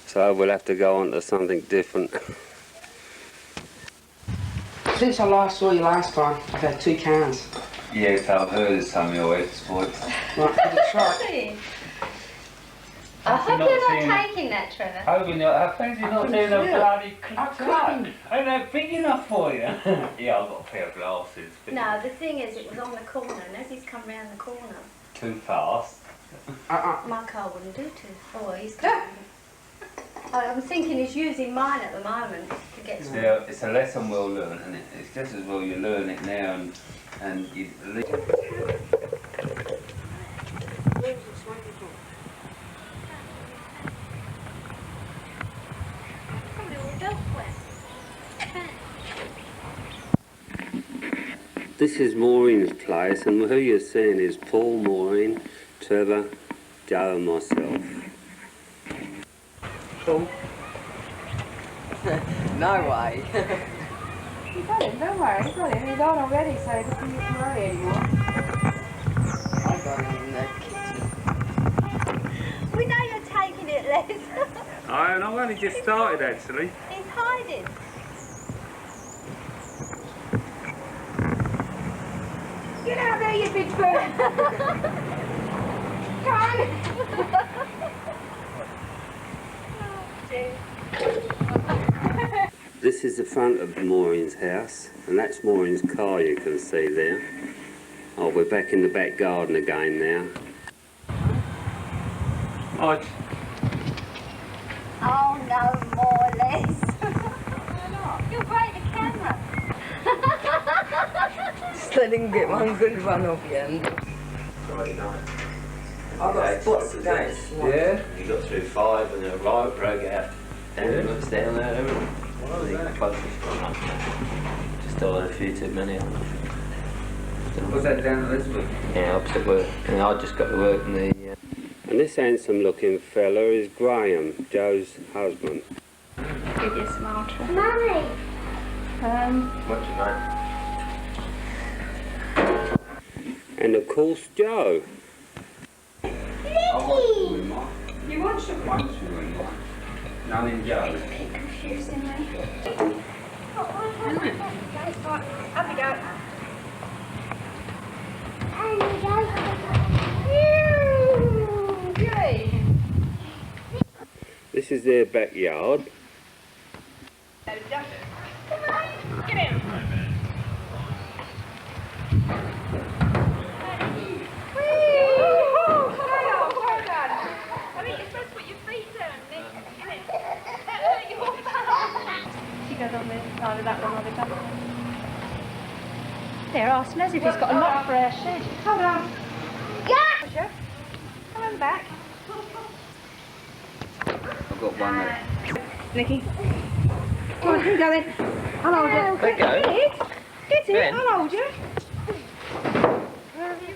So we'll have to go on to something different. Since I last saw you last time, I've had 2 cans. Yes, I've heard some of your exploits. Right, have you tried? I hope you're not taking that, Trevor. I think you're not doing a bloody cluck. Ain't that big enough for you? Yeah, I've got a pair of glasses. No, the thing is, it was on the corner, and as he's come round the corner, Too fast. my car wouldn't do too. Oh, he's coming. I'm thinking he's using mine at the moment to get some. Yeah, it's a lesson well learned, isn't it? It's just as well you learn it now and you This is Maureen's place, and who you're seeing is Paul, Maureen, Trevor, Joe and myself. Cool. No way. You got him, don't worry, you got him. He's on already, so he doesn't need to worry anymore. I got him in the kitchen. We know you're taking it, Les. I've only just started actually. He's hiding. Get out there, you big bird! Come on! This is the front of Maureen's house, and that's Maureen's car you can see there. Oh, we're back in the back garden again now. Right. Oh, no more, Les. You'll break the camera. Just let him get one good run off the end. I've got spots today. Yeah? You got through 5 and a right broke out. Ambulance down there, everything. What was that? Just still had a few too many of them. Was that down Elizabeth? Yeah, opposite work. And I just got to work in the... And this handsome looking fella is Graham, Joe's husband. Give you a smile, Trevor. Mummy! What's your name? And of course, Joe. You want some? None in Joe. Confusing me. Up we go. Yay! This is their backyard. Get in! That one or the other. There, ask Les if he's got a lock for our shed. Hold on. Yeah! Come on back. I've got one there. Nicky. Come on, you go then. I'll hold you. There you go. Get it. Ben. I'll hold you. You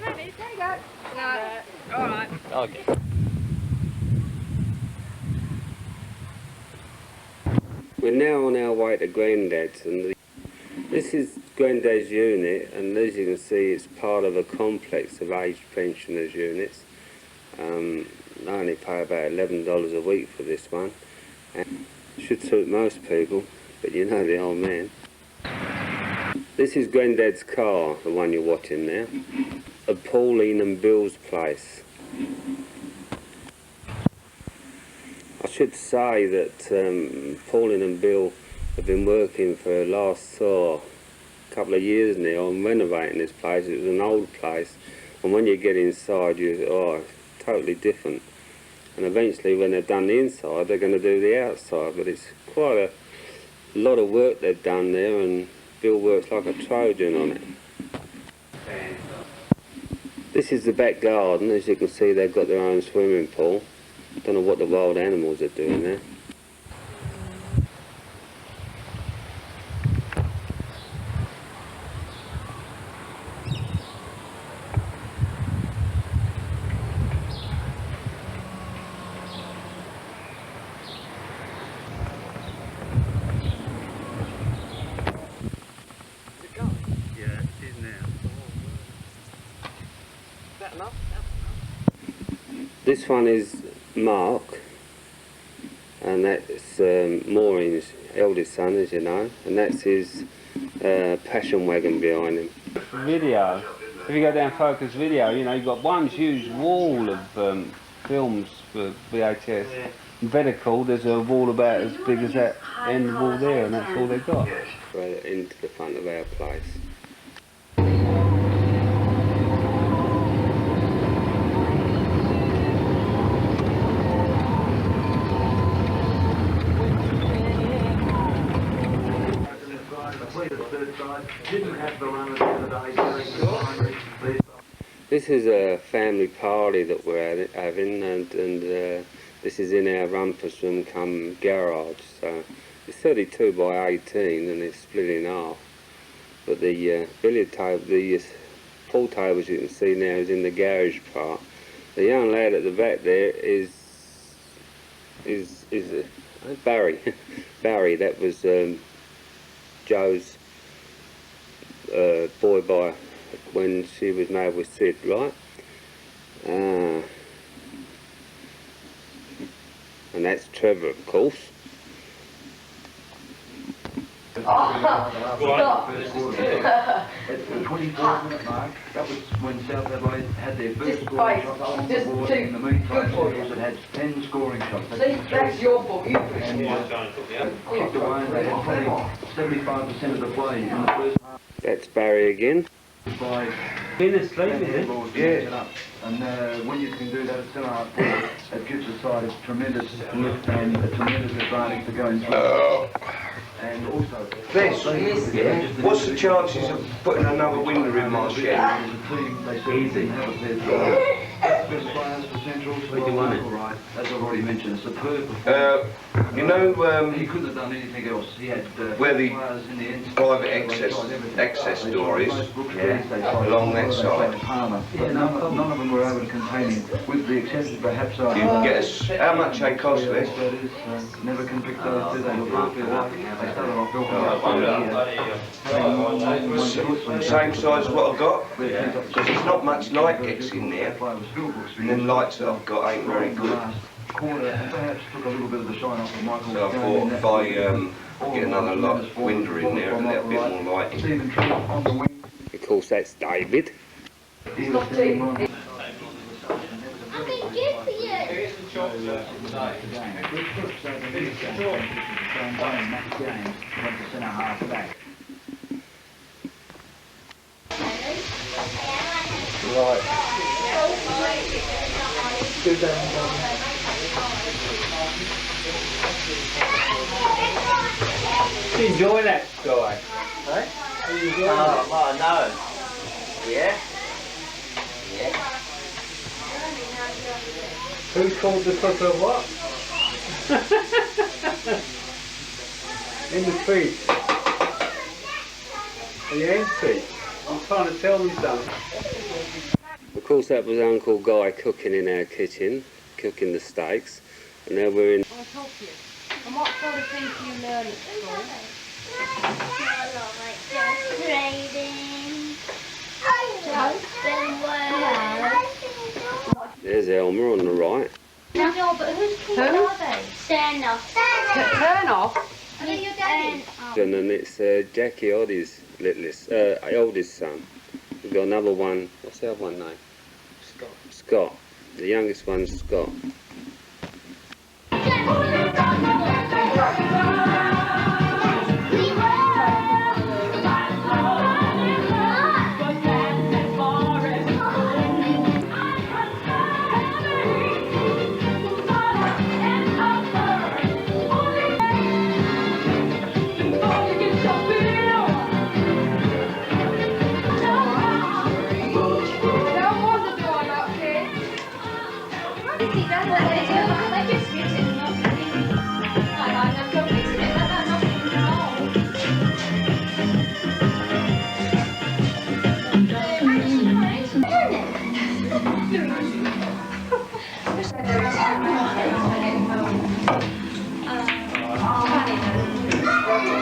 ready? There you go. No. All right. Okay. We're now on our way to Grandad's, and this is Grandad's unit, and as you can see it's part of a complex of aged pensioners units. I only pay about $11 a week for this one, and it should suit most people, but you know the old man. This is Grandad's car, the one you're watching there, at Pauline and Bill's place. I should say that Pauline and Bill have been working for the last couple of years now on renovating this place. It was an old place, and when you get inside, it's totally different. And eventually, when they've done the inside, they're going to do the outside. But it's quite a lot of work they've done there, and Bill works like a Trojan on it. This is the back garden. As you can see, they've got their own swimming pool. Don't know what the wild animals are doing there. Yeah, it is now. This one is Mark, and that's Maureen's eldest son, as you know, and that's his passion wagon behind him. Video. If you go down Focus Video, you know, you've got one huge wall of films for VHS. In Vertical, there's a wall about as big as that end wall there, and that's all they've got. Right into the front of our place. This is a family party that we're having, and this is in our rumpus room come garage. So it's 32 by 18 and it's split in half. But the billiard table, the pool table, as you can see now, is in the garage part. The young lad at the back there is Barry. Barry, that was Joe's boy by when she was married with Sid, right? And that's Trevor, of course. At the 24-minute mark, that was when South Adelaide had their first scoring shot. In the meantime, it had 10 scoring shots. That's your fault. You pushed and kicked away, and they had probably 75% of the play in the first half. That's Barry again. By Been asleep, is it? Yeah. And when you can do that at 7.5 points, it gives the side a tremendous lift and a tremendous advantage to going through. And also, what's the chances of putting another window in my shed? Easy. Best players for Central, right, as I've already mentioned, superb. You know, he couldn't have done anything else. He had where the players in the end, private access door is, along that side. Yeah, none of them were able to contain him, with the exception perhaps of... You can guess how much they cost this? Never can pick those, do they? Look after that. They started off Same size as what I've got, because there's not much light gets in there, and then lights that I've got ain't very good. Corner, and perhaps took a little bit of the shine off of Michael. So I thought if I get another window in there, it'll let a bit more light in. Of course, that's David. He was doing I've been good for you. Right. Enjoy that guy. Right? Oh, no. Yeah? Yeah. Who's called the cook of what? In the feet. Are you empty? I'm trying to tell them something. Of course, that was Uncle Guy cooking in our kitchen, cooking the steaks, and now we're in. I'll help you. And what sort of things do you learn at school? Just reading. Just There's Elmer on the right. No, but whose kids are they? Stand Turn off. Are they your daddy? And then it's Jackie Oddie's littlest, oldest son. We've got another one. What's the other one name? Scott. Scott. The youngest one's Scott.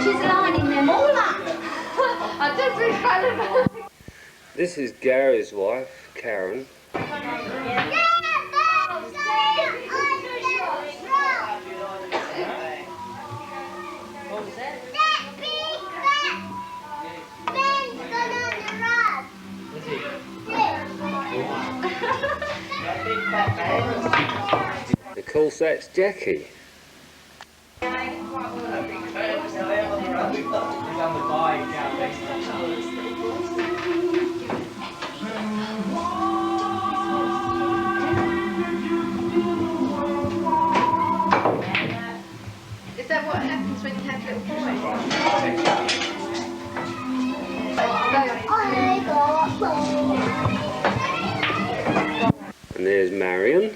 She's lining them all up. I just remember. This is Gary's wife, Karen. course, that's Jackie. Is that what happens when you have little boys? And there's Marion.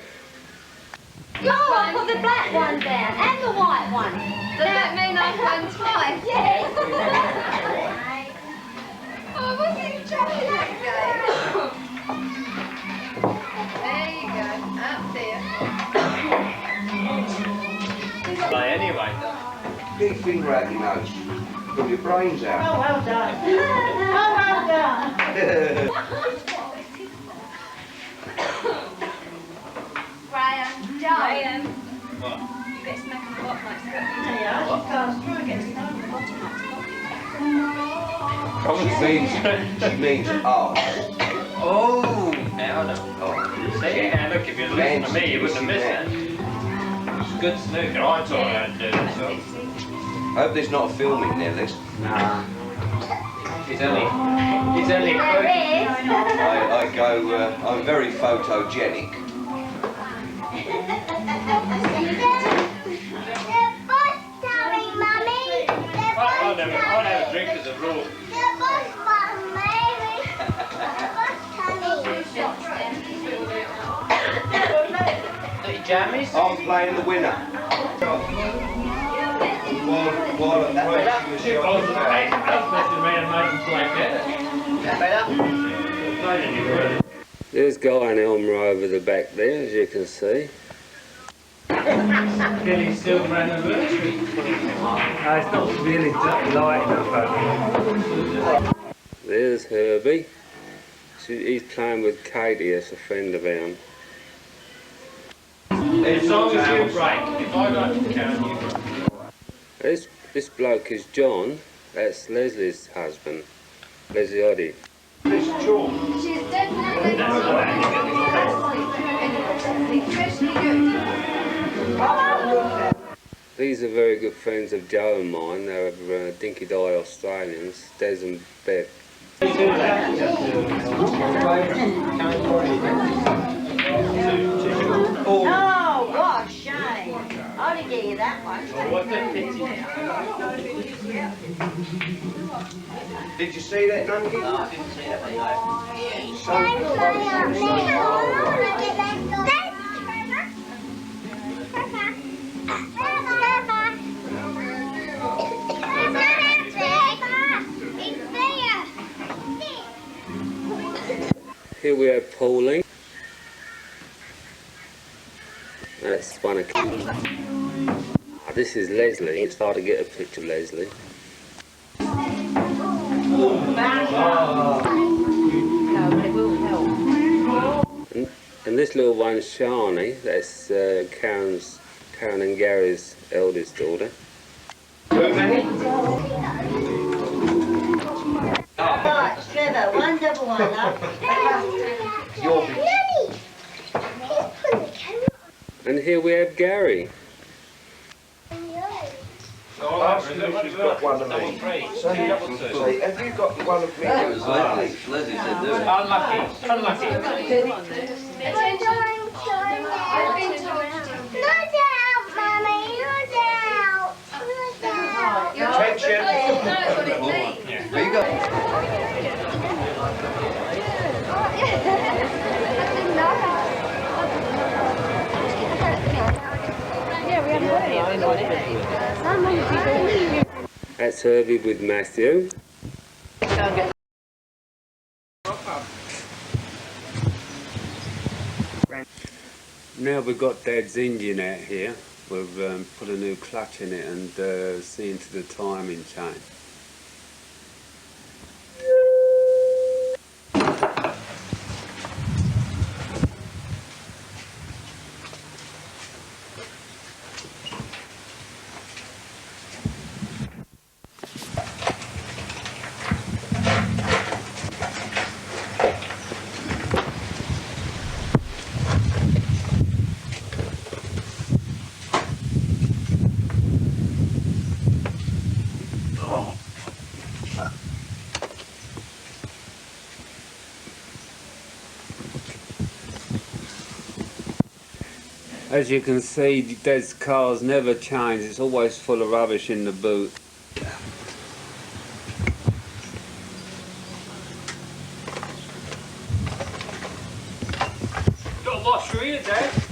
Oh, I put the black one down and the white one. Does that mean I've won twice? Yeah. Oh, what's it jumping that game? There you go, up there. Anyway. Big finger out your nose. Pull your brains out. Oh, well done. Oh, well done. Graham, Graham. What? You get smack on the bottom like that. Yeah, she goes through and gets smack on the bottom like It means arse. Oh, now I know. See, yeah, look, if you'd listened to me, you wouldn't have missed that. It's good snooker. I taught her how to do it, so. I hope there's not a film in there, Liz. Nah. He's only There is. I go, I'm very photogenic. I'll never drink as a rule. Little jammies? I'm playing the winner. While at There's Guy and Elmer over the back there, as you can see. Billy's silver anniversary. It's not really light enough. There's Herbie. He's playing with Katie, as a friend of ours. As long as you break, if I don't count, you break. This bloke is John. That's Leslie's husband, Leslie Oddy. She's definitely especially good. These are very good friends of Joe and mine. They're Dinky Di Australians, Des and Beth. Oh, what a shame. I'll give you that one. What the pity. Did you see that, Nunky? No, I didn't see that, Here we have Pauline. That's one of. This is Leslie. It's hard to get a picture of Leslie. And this little one's Shani. That's Karen and Gary's eldest daughter. Right, Trevor, 111, love. And here we have Gary. She's got one of me. Say, have you got one of me? Leslie said do it. Unlucky. Unlucky. Attention. There you go. That's Herbie with Matthew. Now we've got Dad's engine out here. We've put a new clutch in it and seen to the timing chain. As you can see, Dad's car's never changed. It's always full of rubbish in the boot. Got a washer here, Dad.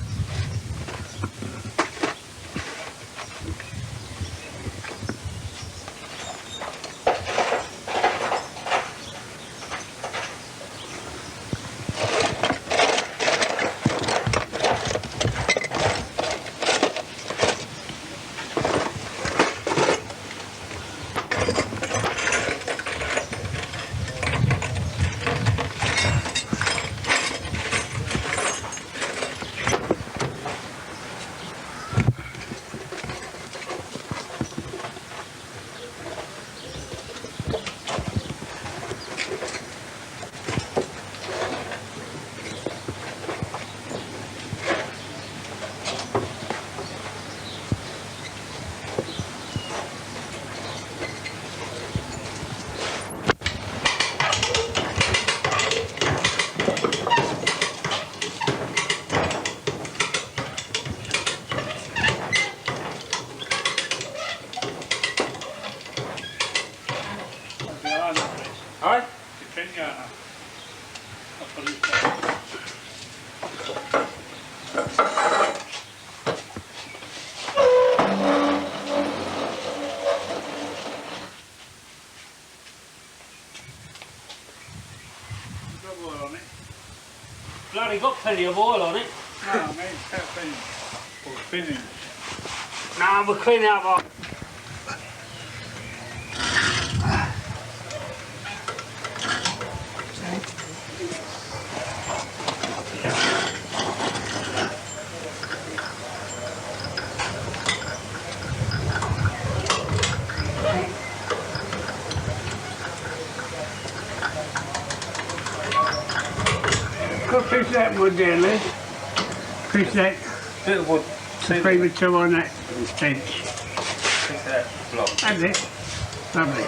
Aye? Bloody got plenty of oil on it. No, I mean, or spinning. Nah, we're cleaning up our... Go fish that wood there, Liz. Fish that. Bit of wood. Three with two on that bench. Pick that block. That's it. Lovely.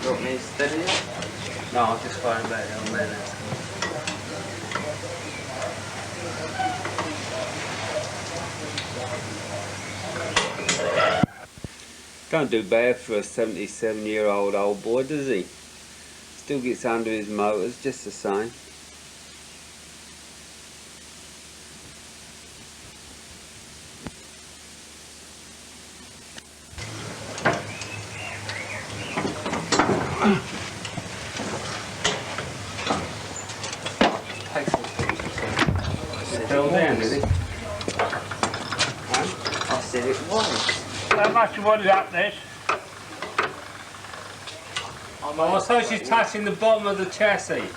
You want me to steady it? No, I'll just find back down there. Don't do bad for a 77-year-old old boy, does he? Still gets under his motors just the same. Fell down, did he? I said it was. How much wood is up this? Oh, so she's touching the bottom of the chassis.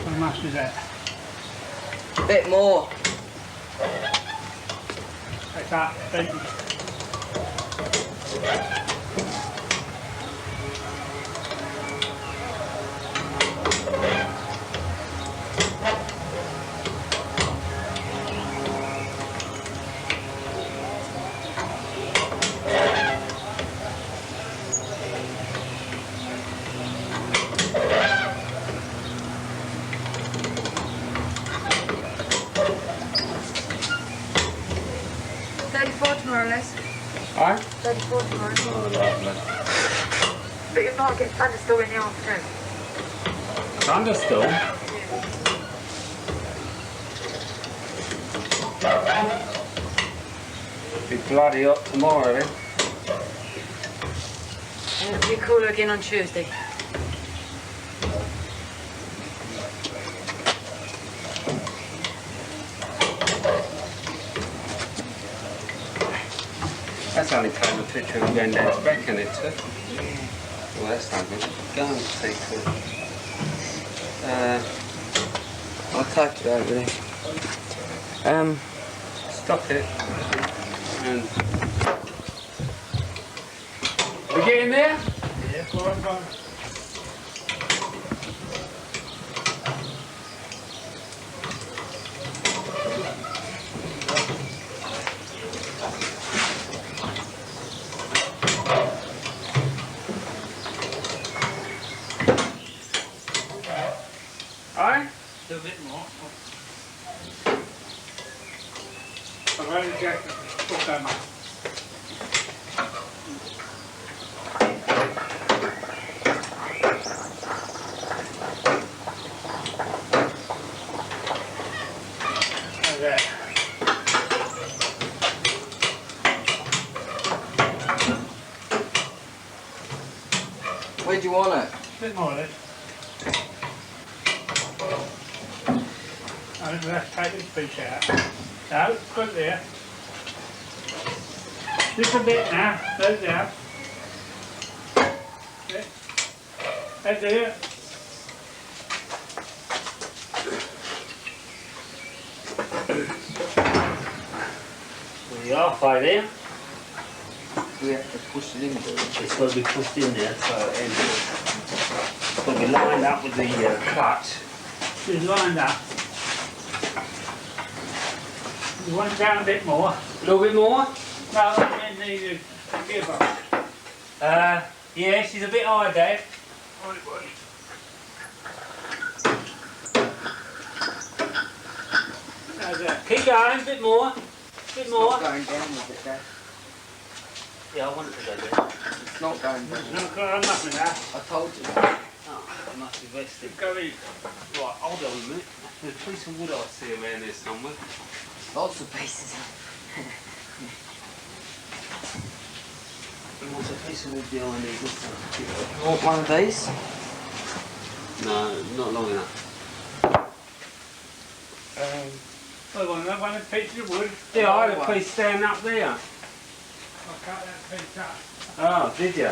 How much is that? Bit more. That's up. Thank you. More or less. Aye? 34 tomorrow. Oh, lovely. But you might get thunderstorm in the afternoon. Thunderstorm? Be bloody hot tomorrow then. And it'll be cooler again on Tuesday. That's only taking a picture of Granddad's back in it too. Well, that's not good. Go and take it. I'll take it over there. stop it. And we get in there? Yeah, go on, go on. Aye? Do a bit more. I've only got put them up. Like that. Where do you want it? Bit more of it. I think let's take this piece out. No, put it there. Just a bit now, let it down. Okay. That's it. We're halfway there. Do we have to push it in? It's got to be pushed in there so it ends. It's got to be lined up with the clutch. She's lined up. You want it down a bit more? A little bit more? No, I need a gearbox. Yeah, she's a bit high, Dad. How's that? Keep going, a bit more. Bit more. Not going down with it, Dad. Yeah, I want it to go down. It's not going down. Not got enough of that. I told you. Oh, it must be vested. Go in. Right, hold on a minute. There's a piece of wood I see around there somewhere. Lots of pieces. And what's a piece of wood behind these? What's You want one of these? No, not long enough. I want another piece of wood. Yeah, I had a piece standing up there. I'll cut that piece up. Oh, did you?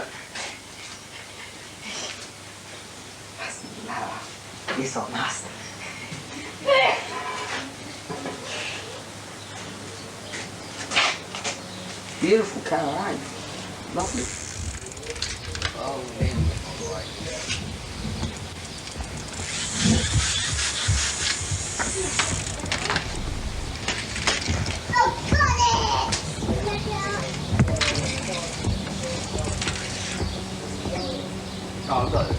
Yes, I must. Beautiful colour, ain't it? Lovely. Oh, then, alright. Oh, I got it.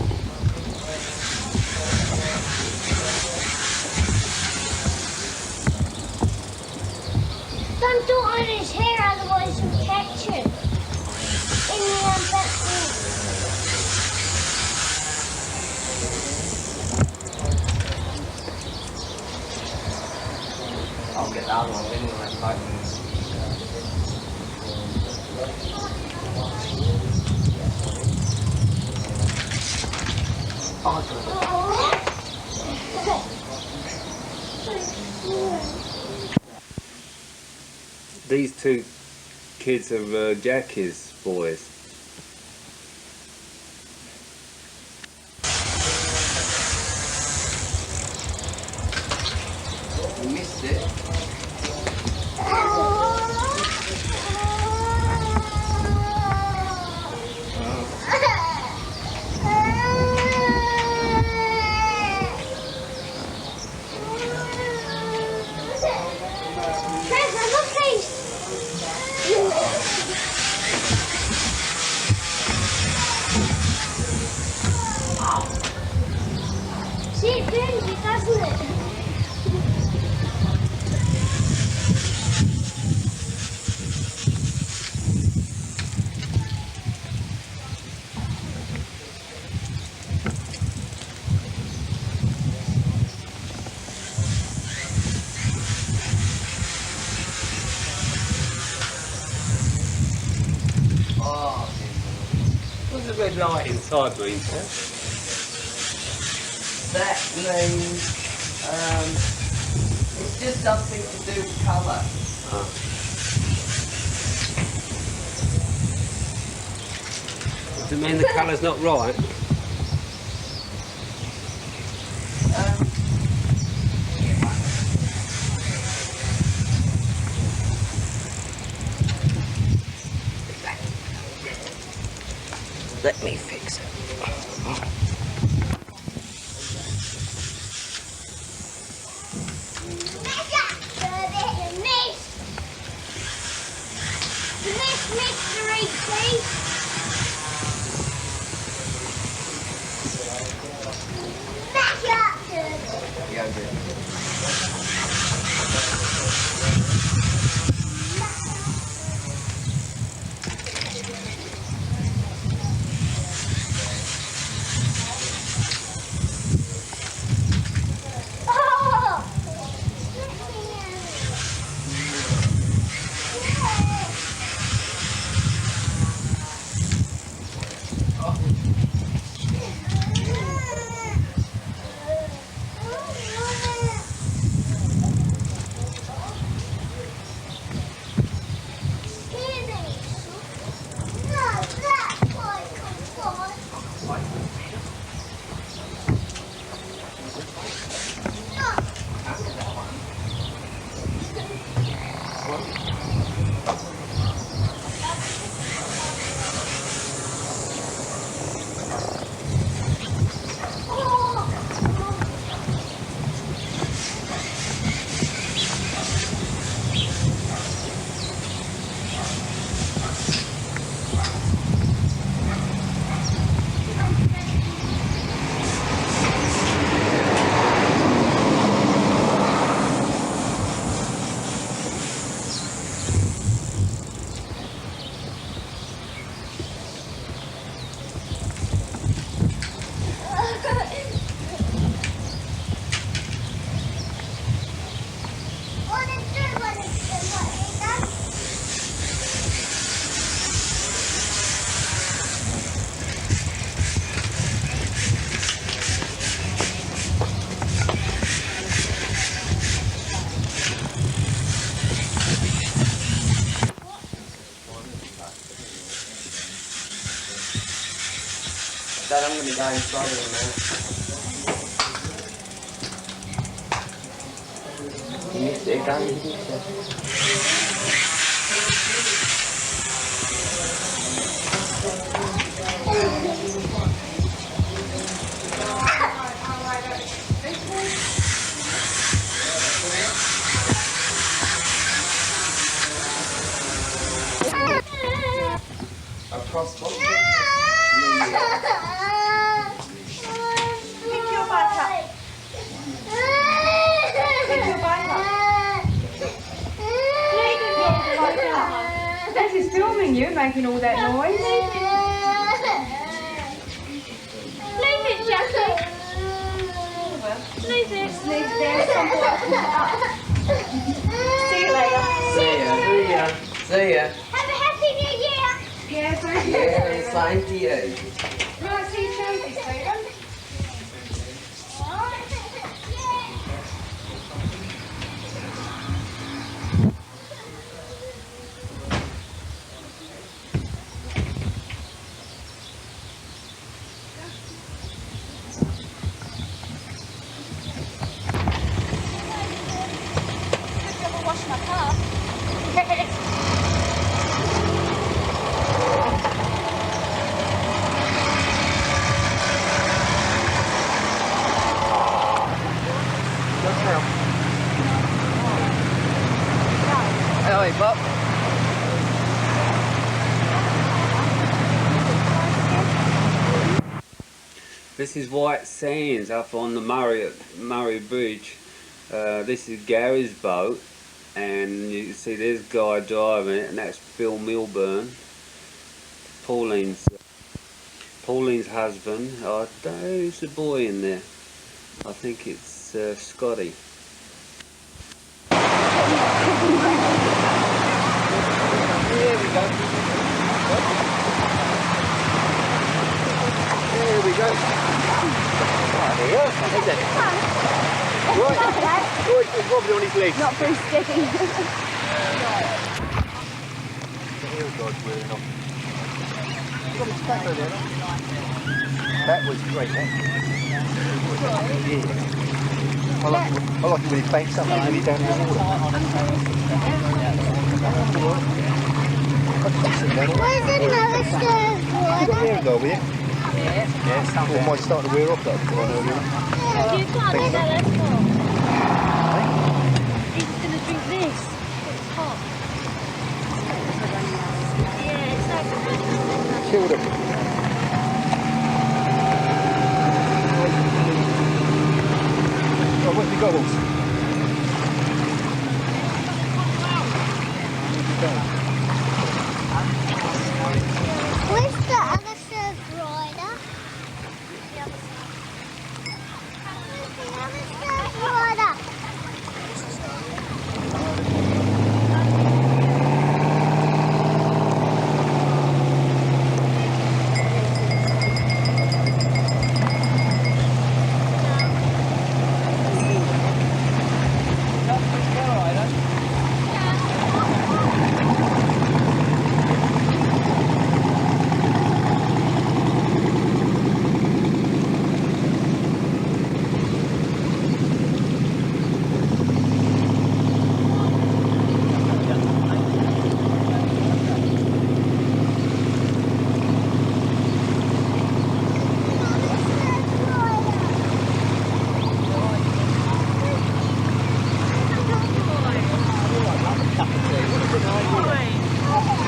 Don't do it on his hair, otherwise he'll catch it. In the bathroom. I'll get that one anyway, like. These two kids are Jackie's boys. You missed it. See, it burns it, doesn't it? Oh, What's the red light inside mean, sir? that means it's just something to do with colour. Does it mean the colour's not right? Let me fix it. Mystery, please. Back up, Turtle. Yeah, good. Oh! Dad, I'm going to go inside in a minute. You missed it again, didn't you? Across top. Pick your butt up. Pick your butt up. This is filming you making all that noise. Leave it, Jackie. Leave it. Leave there. See you later. See ya. See ya. Have a happy new year. Yeah, thank you. Yeah, same to you. Right, see you Tuesday, Stephen. Wash my car. Hey, Bob. This is White Sands up on the Murray Bridge. This is Gary's boat, and you can see there's Guy driving it, and that's Phil Milburn, Pauline's husband. I don't know who's the boy in there. I think it's Scotty. Here we go. There we go. Right, is it? Right, he's wobbly on his legs. Not very steady. That was great, eh? Yeah. I like it when it banks up and then down in the water. I Where's another surfboard? You got the air go with you? Yeah. Or might start to wear off that one earlier. You can't Think so. tell us more. He's gonna drink this. It's hot. Yeah, it's like Chilled up. Oh, where's the goggles? Where's the other surf rider? Where's the other surf rider?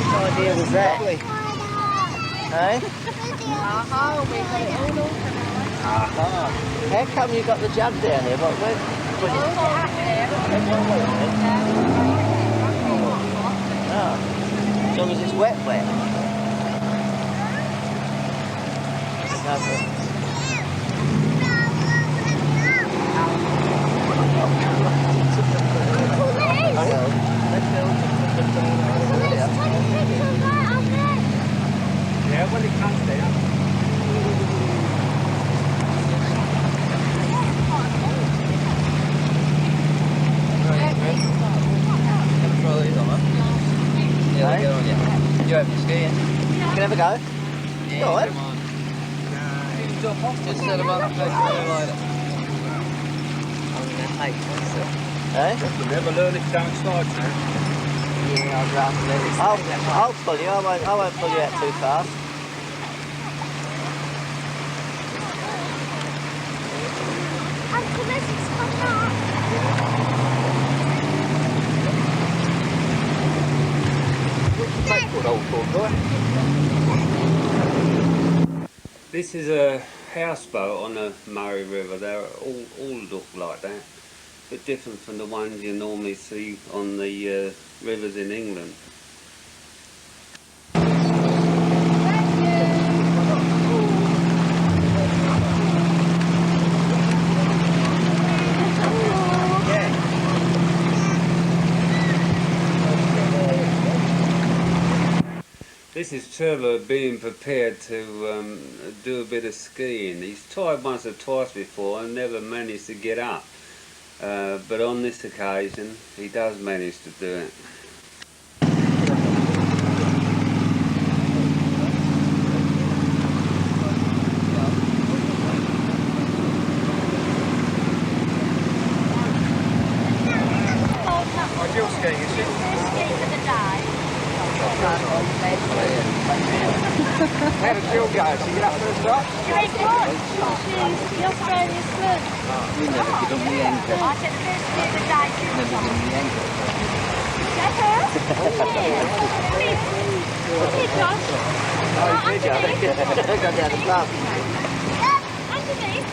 What idea was that? Hey? How come you got the jug down there? What, as long as it's wet. Yeah, when it comes down. Yeah, go on, yeah. You open skiing? You can have a go. Yeah, go on. Just set them up, make it later. Eh? You'll never learn if you don't start to. Yeah, I'd rather let it. I'll pull you. I won't pull you out too fast. Uncle, this is coming up. This is a houseboat on the Murray River. They all look like that. A bit different from the ones you normally see on the rivers in England. This is Trevor being prepared to do a bit of skiing. He's tried once or twice before and never managed to get up. But on this occasion, he does manage to do it. You're skiing, is it? How did Jill go? Did she get up first up? The Australian slug. You never get on the anchor. I said the first day of the day. Never get on the anchor. Is that her? Yeah. Here, Josh. Oh, did you? Go down the club. Underneath.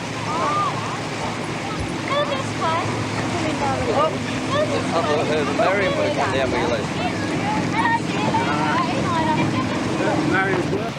Go this way. Go this I thought her and Marion were down there, but you like. Marion's work.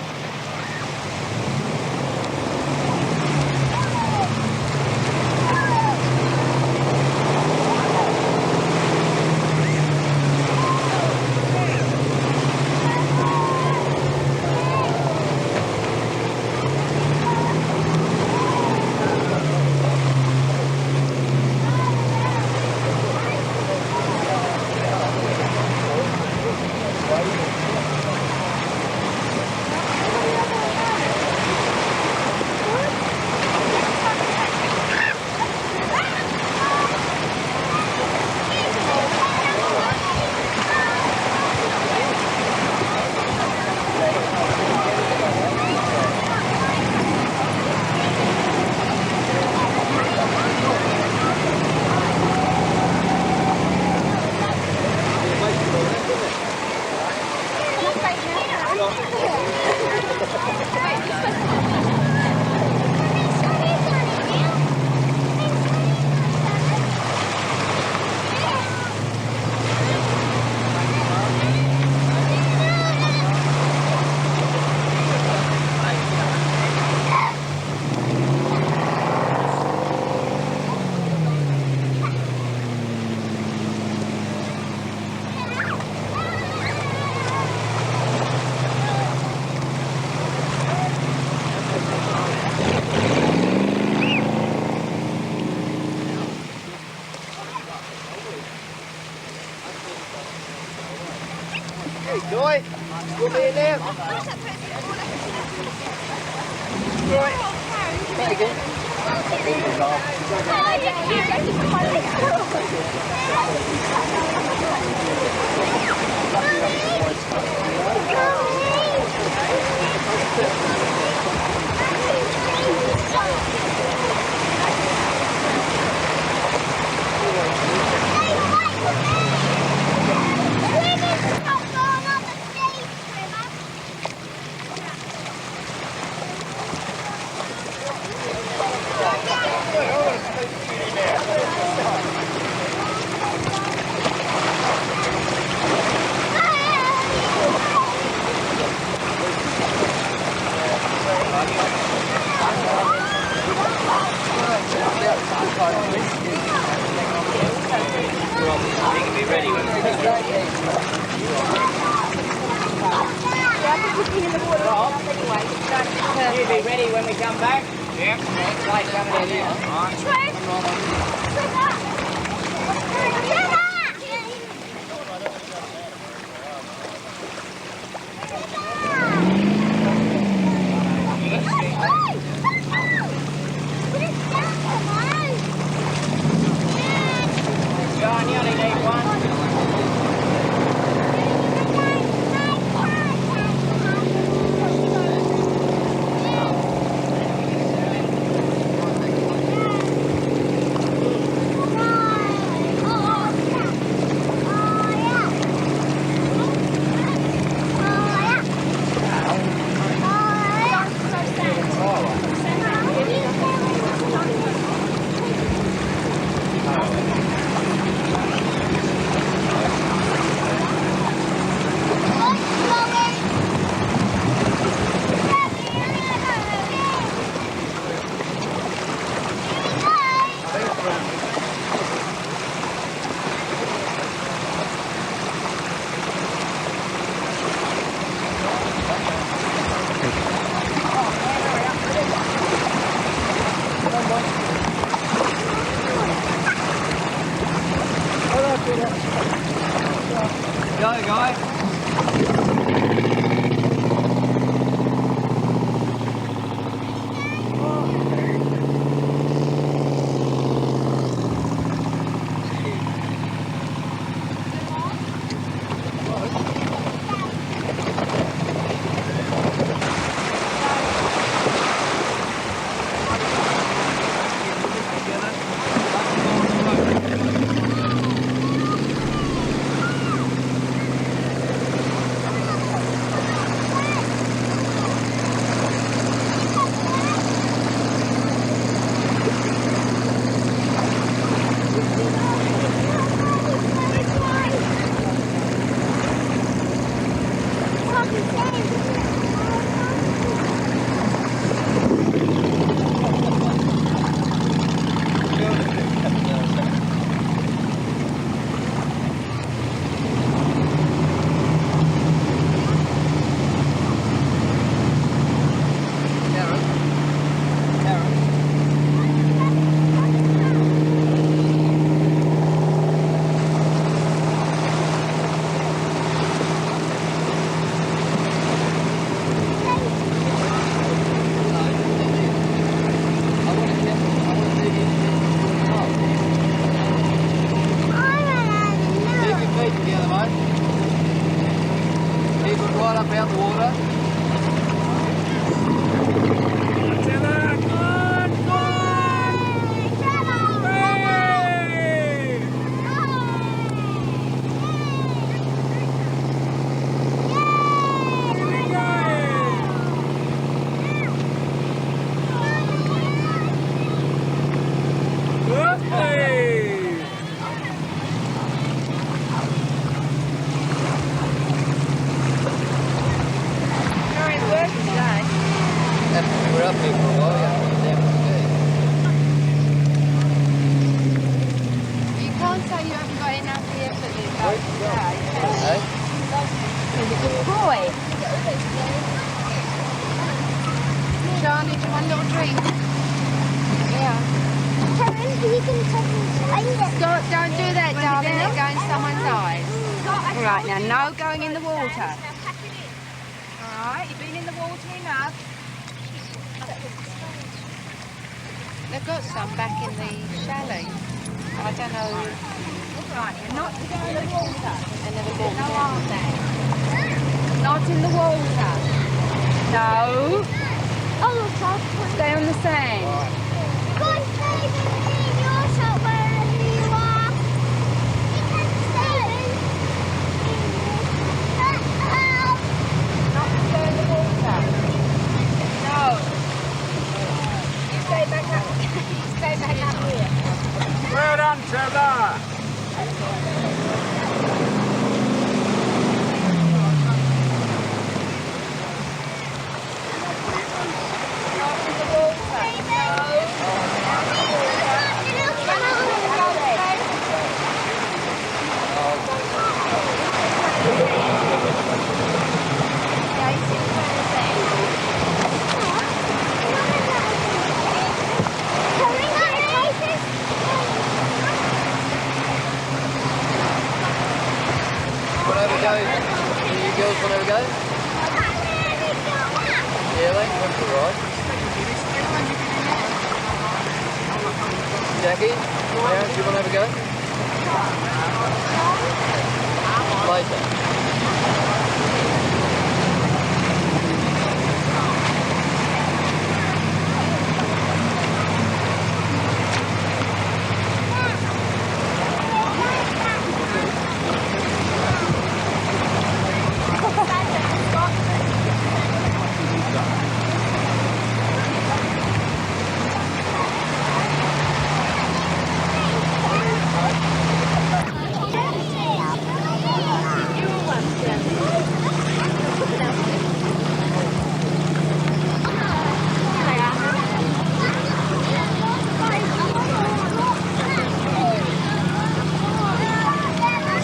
You'll be ready when we come back? Yep. It's late coming in now. John, you only need one. Go, guy. Don't do that, darling. They're going someone's eyes. Right, now, no going in the water. They've got some back in the chalet. I don't know. Right, you're not to go in the water. They never bought no sand. Not in the water. No. Oh, Stay on the sand. God save me in your shop wherever you are. You can stay. Not to go in the water. No. You stay back up. Stay back up here. Well done, Trevor. Jackie, Darren, do you want to have a go? Later.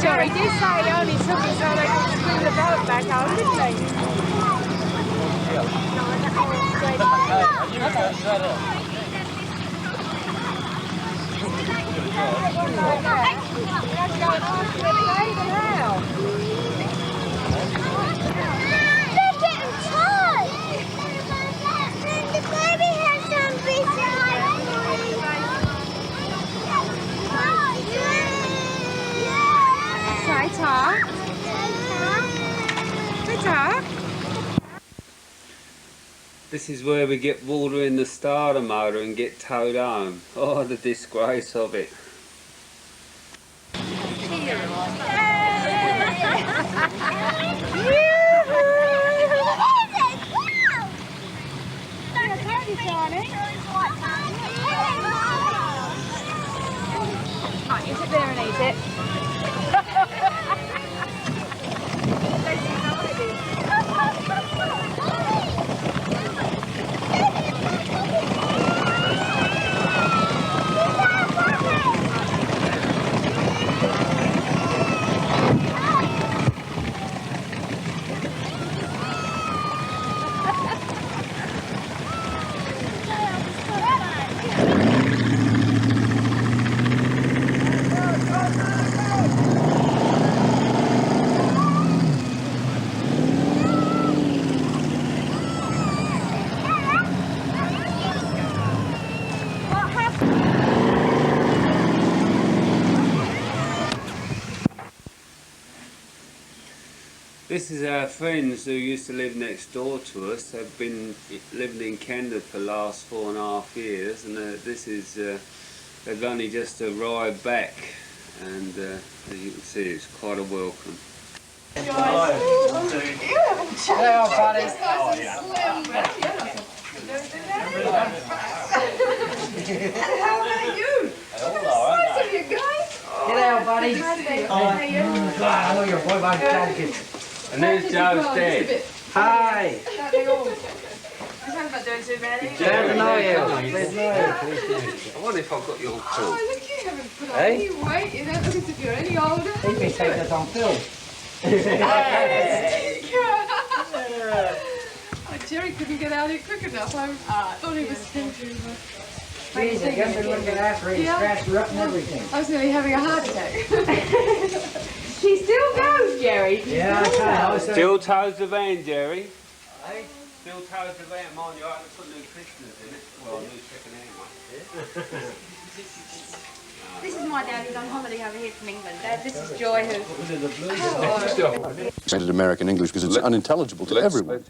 Sure, he did say he only took it so they could swing the boat back home, didn't he? They're getting tight. The baby has some Say talk. Say talk. This is where we get water in the starter motor and get towed home. Oh, the disgrace of it. Right, you sit there and eat it. This is our friends who used to live next door to us. They've been living in Canada for the last 4.5 years, and this is they've only just arrived back, and as you can see, it's quite a welcome. Hello, buddies. How are you? Nice of you guys. Hello, buddy. I know your boy, buddy. And there's Joe's dad. Hi. not doing too bad either. Glad to know you. I wonder if I've got your coat. Oh, look, you haven't put on any weight. You don't look as if you're any older. He's been taking us on film. Oh, Jerry couldn't get out here quick enough. I thought he was thinking. Jeez, I guess we wouldn't get after it. He scratched her up and everything. I was nearly having a heart attack. She still goes, Jerry. Yeah, I can. Still tows the van, Jerry. Still toes the van, mind you, I haven't put new prisoners in it. Well, new second-hand one. This is my dad who's on holiday over here from England. Dad, this is Joy who... Translated American English because it's unintelligible to everyone.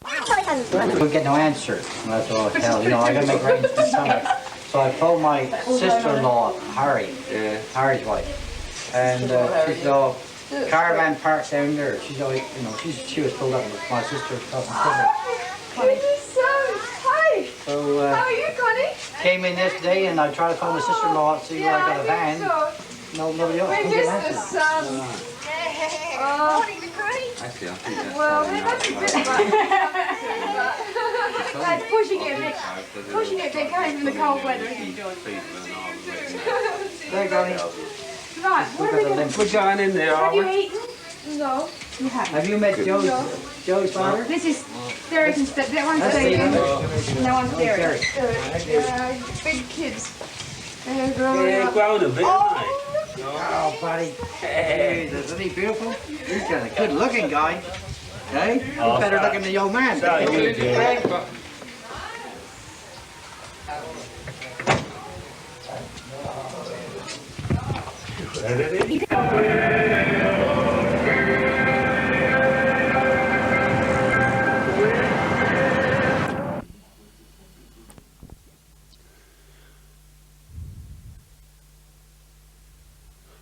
Couldn't get no answer. That's all I tell. You know, I gotta make arrangements somehow. So I phoned my sister-in-law, Harry, Harry's wife, and she said, "Oh, caravan park down there." She's always, you know, she was told that my sister was talking. Connie. Hi. So How are you, Connie? came in yesterday, and I tried to call my sister-in-law to see where I got a van. No, nobody else. We couldn't get an missed answer. the sun. Oh, Actually, I think that's well, we must be a bit That's pushing it a bit. Pushing it a bit, going in the cold weather, isn't it, George? There, Connie. Right, what are we going to... We're going in there, Have are you we? eaten? No. You haven't. Have you met Joe's father? This is Derek and Steph. That one's Stephen. And that one's Derek. Big kids. They're growing Yeah, up. grown a bit, aren't they? Oh, buddy. Jesus, isn't he beautiful? He's got a good-looking guy. Hey? He's better looking than the young man.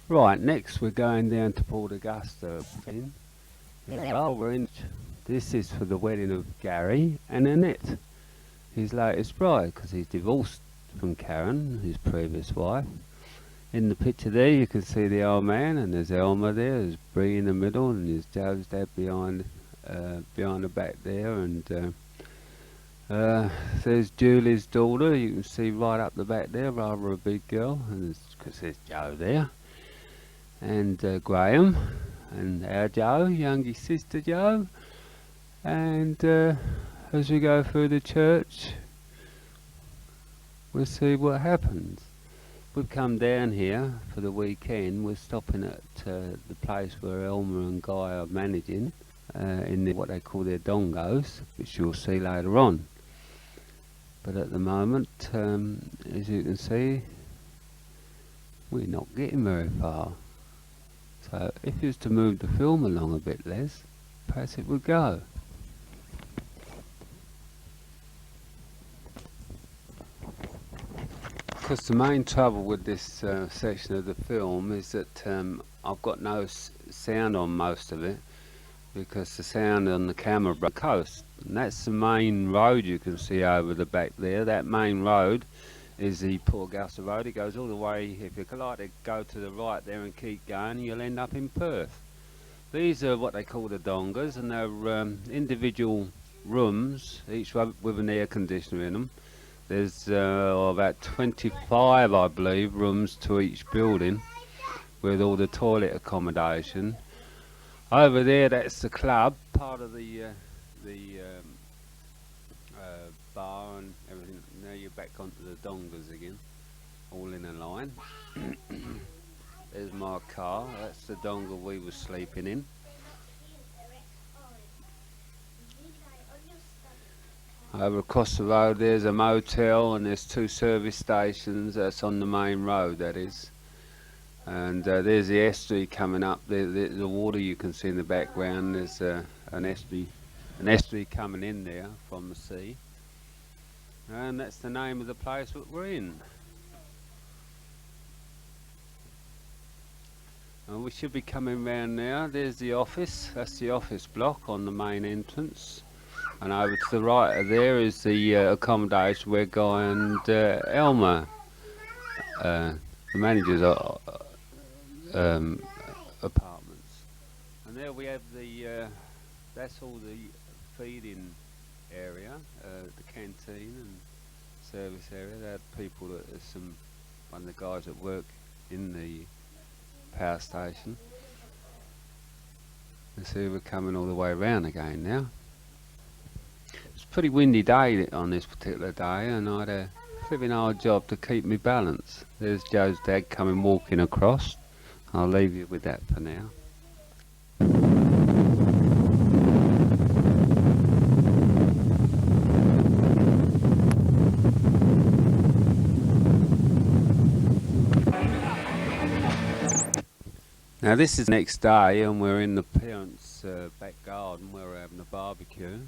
Right, next we're going down to Port Augusta again. Well, this is for the wedding of Gary and Annette, his latest bride, because he's divorced from Karen, his previous wife. In the picture there you can see the old man, and there's Elmer there, there's Bree in the middle, and there's Joe's dad behind the back there, and there's Julie's daughter, you can see right up the back there, rather a big girl, and because there's Joe there. And Graham, and our Joe, youngest sister Joe, and as we go through the church we'll see what happens. We've come down here for the weekend. We're stopping at the place where Elmer and Guy are managing in what they call their dongos, which you'll see later on. But at the moment, as you can see, we're not getting very far. So if you was to move the film along a bit, Les, perhaps it would go. Because the main trouble with this section of the film is that I've got no sound on most of it, because the sound on the camera broke the coast. And that's the main road you can see over the back there. That main road is the Port Augusta Road. It goes all the way, if you like to go to the right there and keep going, you'll end up in Perth. These are what they call the dongas, and they're individual rooms, each with an air conditioner in them. There's about 25, I believe, rooms to each building, with all the toilet accommodation. Over there, that's the club, part of the bar and everything. Now you're back onto the dongas again, all in a line. There's my car, that's the donga we were sleeping in. Over across the road there's a motel, and there's 2 service stations. That's on the main road, that is. And there's the estuary coming up. The water you can see in the background. There's an estuary coming in there from the sea. And that's the name of the place that we're in. And we should be coming round now. There's the office. That's the office block on the main entrance. And over to the right of there is the accommodation where Guy and Elmer, the manager's apartments. And there we have the, that's all the feeding area, the canteen and service area. There are people that are one of the guys that work in the power station. You see we're coming all the way around again now. It's a pretty windy day on this particular day, and I had a flipping hard job to keep me balance. There's Joe's dad coming walking across. I'll leave you with that for now. Now this is the next day, and we're in the parents' back garden where we're having a barbecue,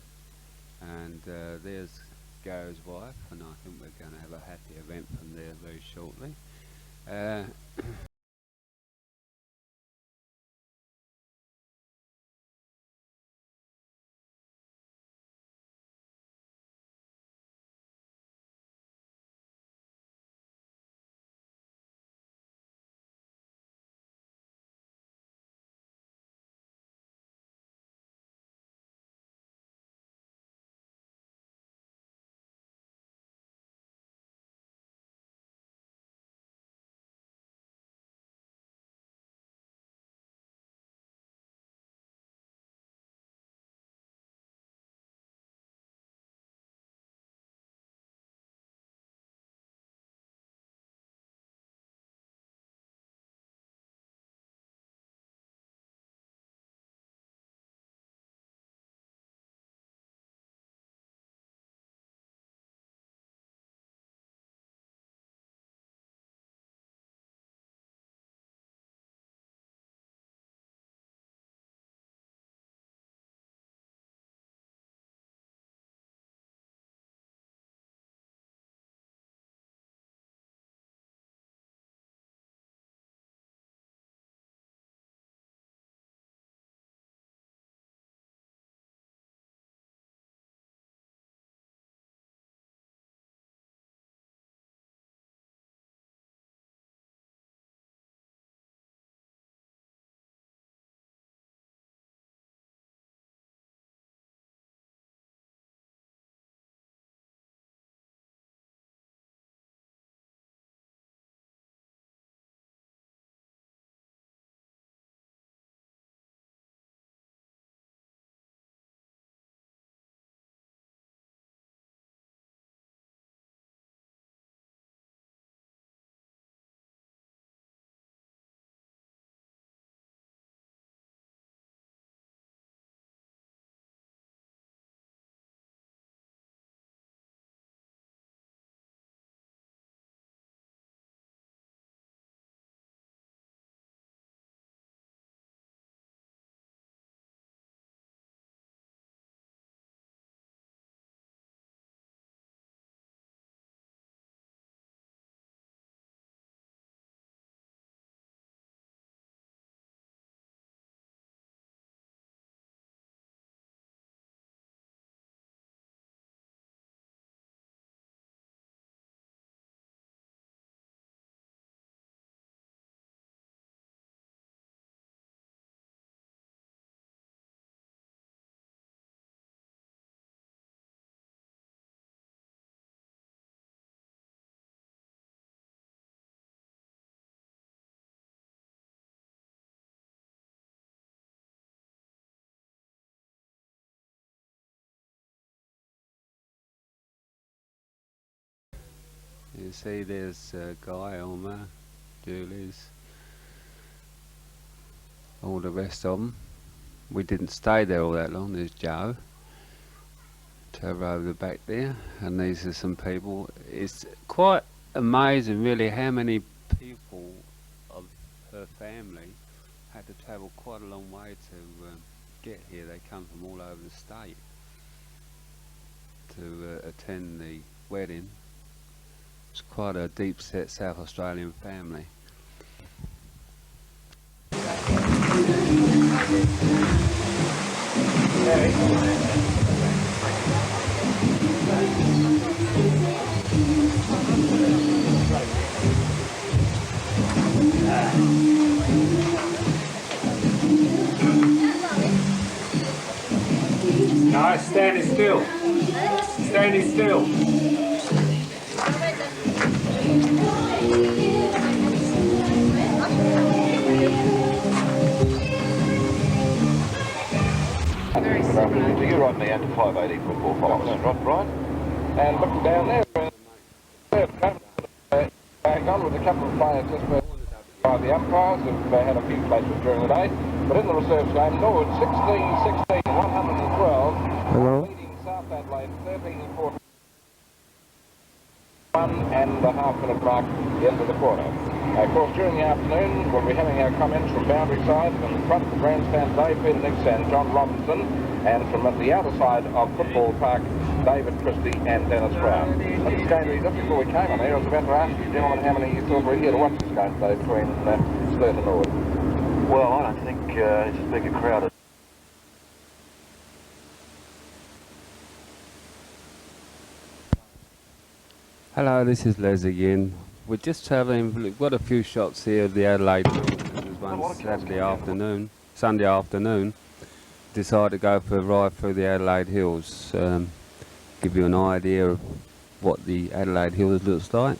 and there's Gary's wife, and I think we're going to have a happy event from there very shortly. You see there's Guy, Elmer, Julie's, all the rest of them. We didn't stay there all that long. There's Joe, over the back there, and these are some people. It's quite amazing really how many people of her family had to travel quite a long way to get here. They come from all over the state to attend the wedding. It's quite a deep set South Australian family. No, standing still. Standing still. Very similar. So you're on the end to 580 for 4 followers, right, Brian? And looking down there, back on with a couple of players just by the umpires who've had a few places during the day. But in the reserves game, Norwood 16-16, 112. Hello? Leading South Adelaide 13-14. 1.5 minute mark, the end of the quarter. Of course, during the afternoon, we'll be having our comments from boundary side, and in front of the grandstand, Dave Peter Nix and John Robinson, and from at the outer side of Football Park, David Christie and Dennis Brown. But it's going to be, just before we came on here, I was about to ask you gentlemen how many you thought were here to watch this game today between Sturt and Ord. Well, I don't think it's as big a crowd as... Hello, this is Les again. We're just travelling, we've got a few shots here of the Adelaide Hills. There's one Saturday afternoon, Sunday afternoon. Decided to go for a ride through the Adelaide Hills. Give you an idea of what the Adelaide Hills looks like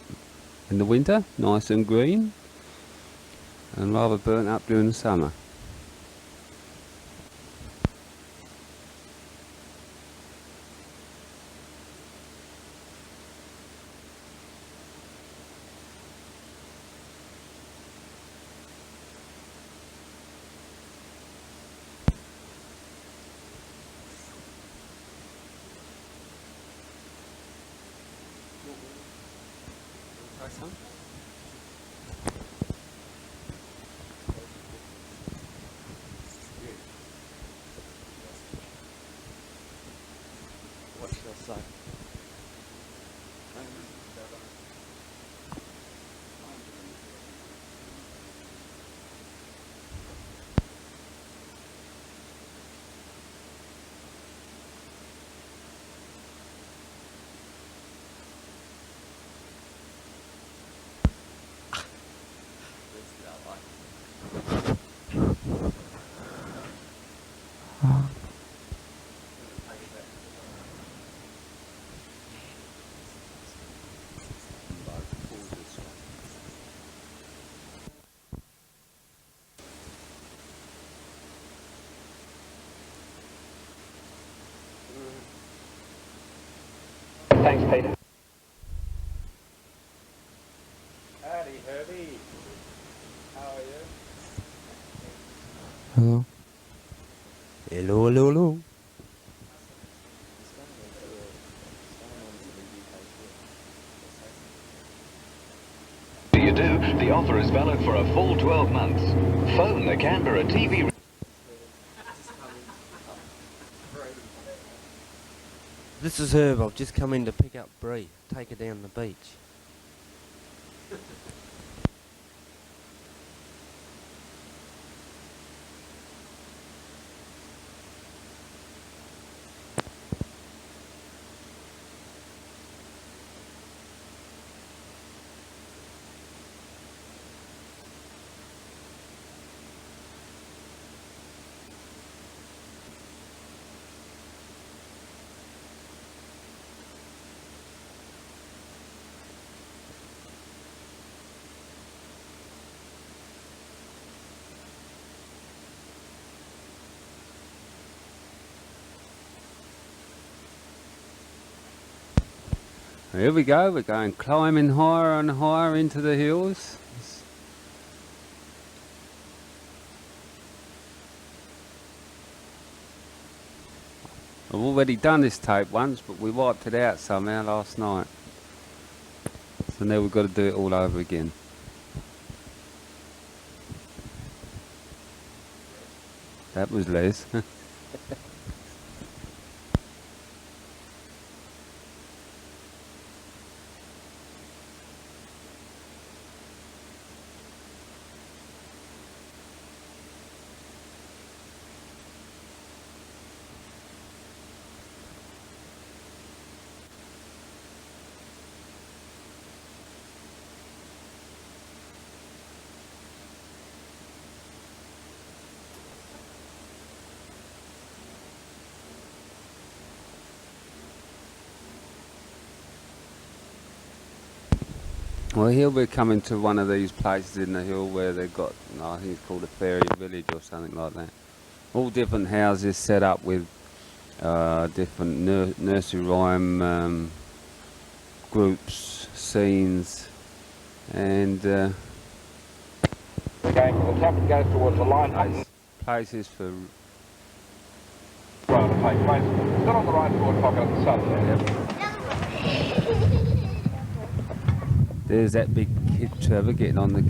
in the winter. Nice and green and rather burnt up during the summer. What should I say? Thanks, Peter. Howdy, Herbie. How are you? Hello. Hello, hello, hello. You do, the offer is valid for a full 12 months. Phone the Canberra TV... This is Herb. I've just come in to pick up Bree, take her down the beach. Here we go, we're going climbing higher and higher into the hills. I've already done this tape once, but we wiped it out somehow last night. So now we've got to do it all over again. That was Les. Well, here we're coming to one of these places in the hill where they've got, I think it's called a fairy village or something like that. All different houses set up with different nursery rhyme groups, scenes, and We're going from the top, it goes towards the lighthouse. Places for... Well, to take place. Still on the right forward pocket at the southern end. There's that big kid Trevor getting on the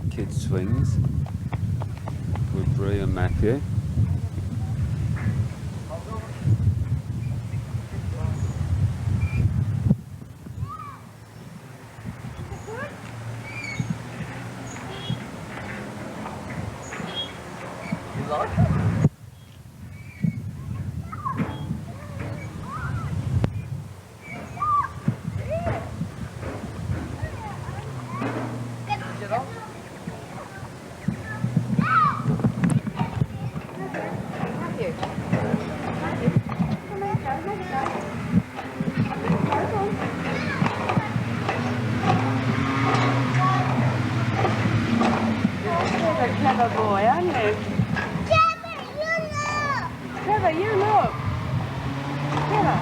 kids' swings with Bree and Matthew. Clever boy, aren't you? Trevor, you look. Trevor.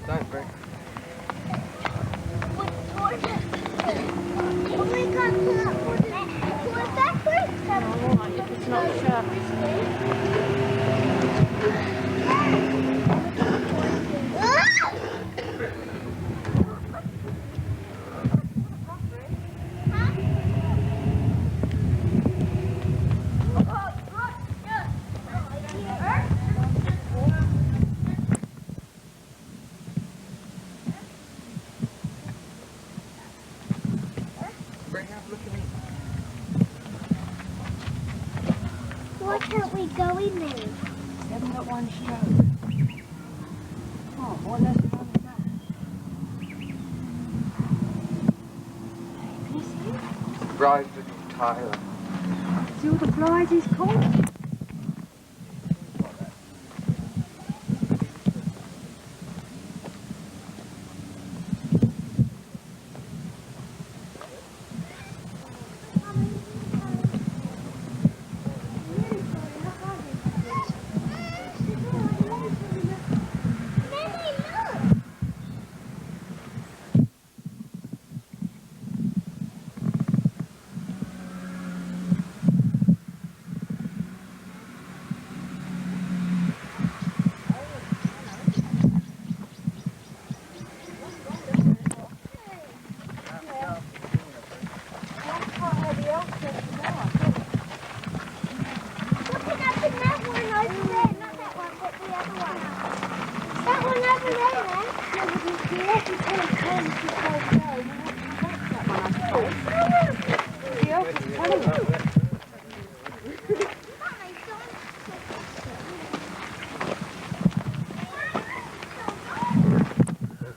Don't break. It's not sharp. Why can't we go in there? They haven't got one stroke. Oh, what less fun is that? Can you see it? Rise little Tyler. See all the flies he's caught?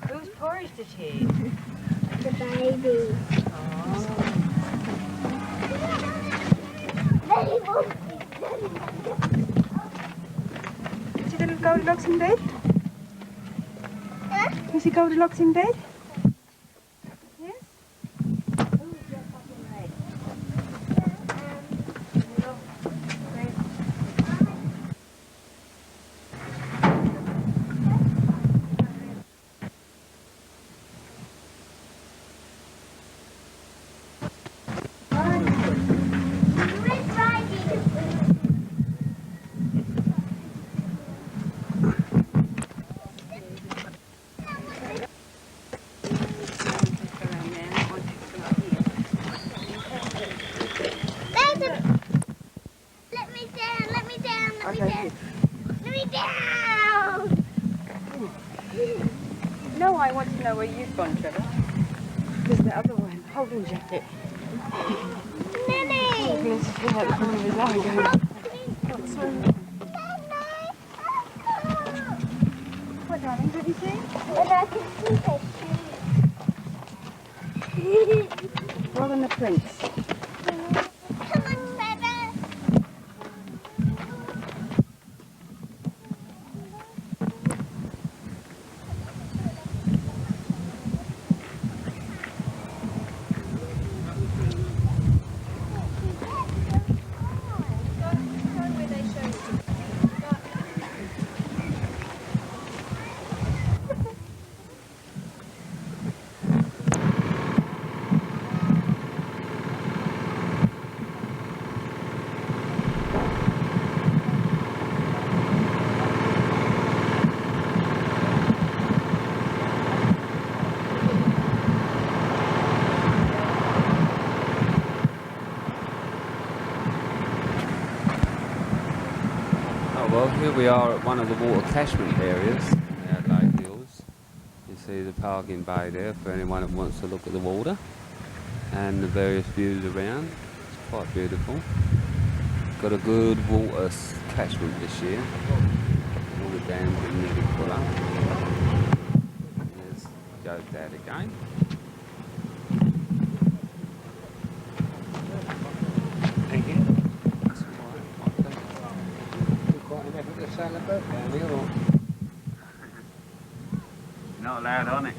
Whose porridge did he eat? The baby. Is he little Goldilocks in bed? Is he Goldilocks in bed? Yes? No, I want to know where you've gone, Trevor. There's the other one, holding jacket. Nanny! He's looking at the corner of his eye going, what's wrong? What, darling, have you seen? And I can see her shoes. Rather than the prince. Come on, Trevor. we are at one of the water catchment areas, Adelaide Hills. You see the parking bay there for anyone that wants to look at the water and the various views around. It's quite beautiful. Got a good water catchment this year. All the dams are nearly full up. There's goes Dad again. Thank you. Quite an effort to sail a boat down here, or? Not allowed on it.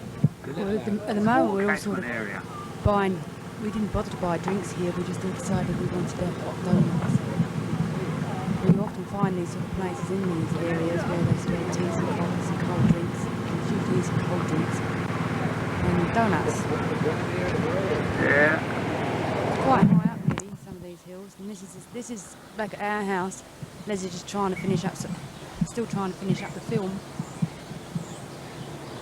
Well, at the moment we're all sort of area. buying, we didn't bother to buy drinks here, we just all decided we wanted to have hot donuts. We often find these sort of places in these areas where they serve teas and coffees and cold drinks, and usually some cold drinks, and donuts. Yeah. It's quite high up really, some of these hills, and this is like our house. Leslie's just trying to finish up, still trying to finish up the film.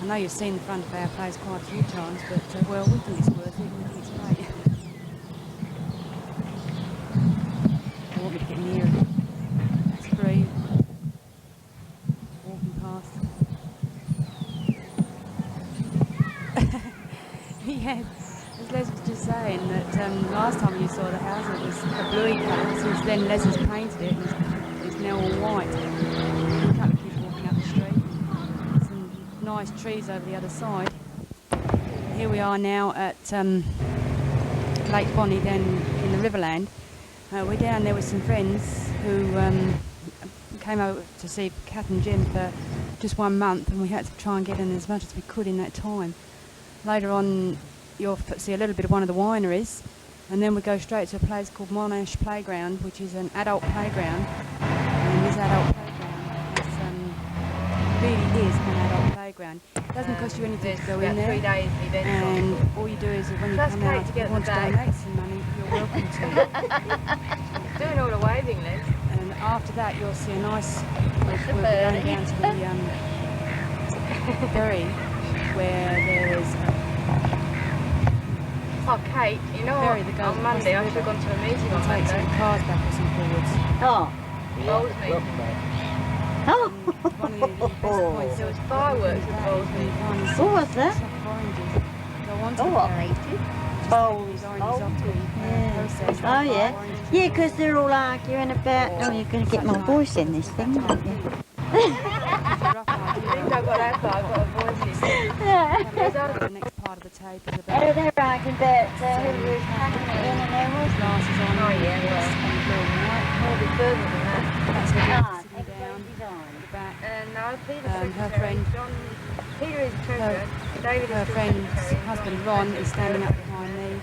I know you've seen the front of our place quite a few times, but well, we think it's worth it, we think it's great. I want me to get near it. It's free. Walking past. Yeah, as Les was just saying, that last time you saw the house it was a bluey colour, since then Les has painted it and it's now all white. A couple of kids walking up the street. Nice trees over the other side. Here we are now at Lake Bonnie down in the Riverland. We're down there with some friends who came over to see Kath and Jim for just 1 month, and we had to try and get in as much as we could in that time. Later on you'll see a little bit of one of the wineries, and then we go straight to a place called Monash Playground, which is an adult playground, and this adult really is an adult playground. It doesn't cost you anything to go in there. 3 days event. And all you do is when you come out, if you want to donate some money, you're welcome to. Doing all the waving, Liz. And after that, you'll see a nice. We'll be going down to the ferry where there's. Oh, Kate, you know what? On Monday I should have gone to a meeting on Monday. Take some cars backwards and forwards. Oh. Bowls meeting. Oh. One of the best points. There was fireworks at Bowls meeting. What was that? Oh, what meeting? Bowls. Oh, yeah. Yeah, because they're all arguing about, oh, you're going to get my voice in this thing, aren't you? I think I got that far, I got a voice in. Yeah. The next part of the tape is about... Oh, they're arguing about who was packing it in and there was... Glasses on. Oh, yeah, well, more be further than that. That's her sitting down. The back. No, Peter's her friend... Peter is treasurer, David is her friend's husband Ron is standing up behind me,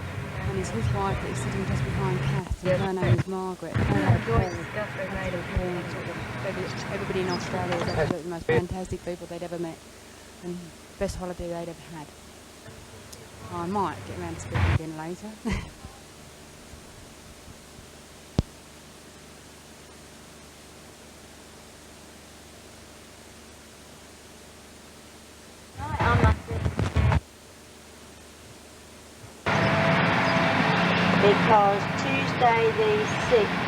and it's his wife that is sitting just behind Kath, and her name is Margaret. Everybody in Australia is absolutely the most fantastic people they'd ever met, and best holiday they'd ever had. I might get around to speaking again later. Because Tuesday the 6th,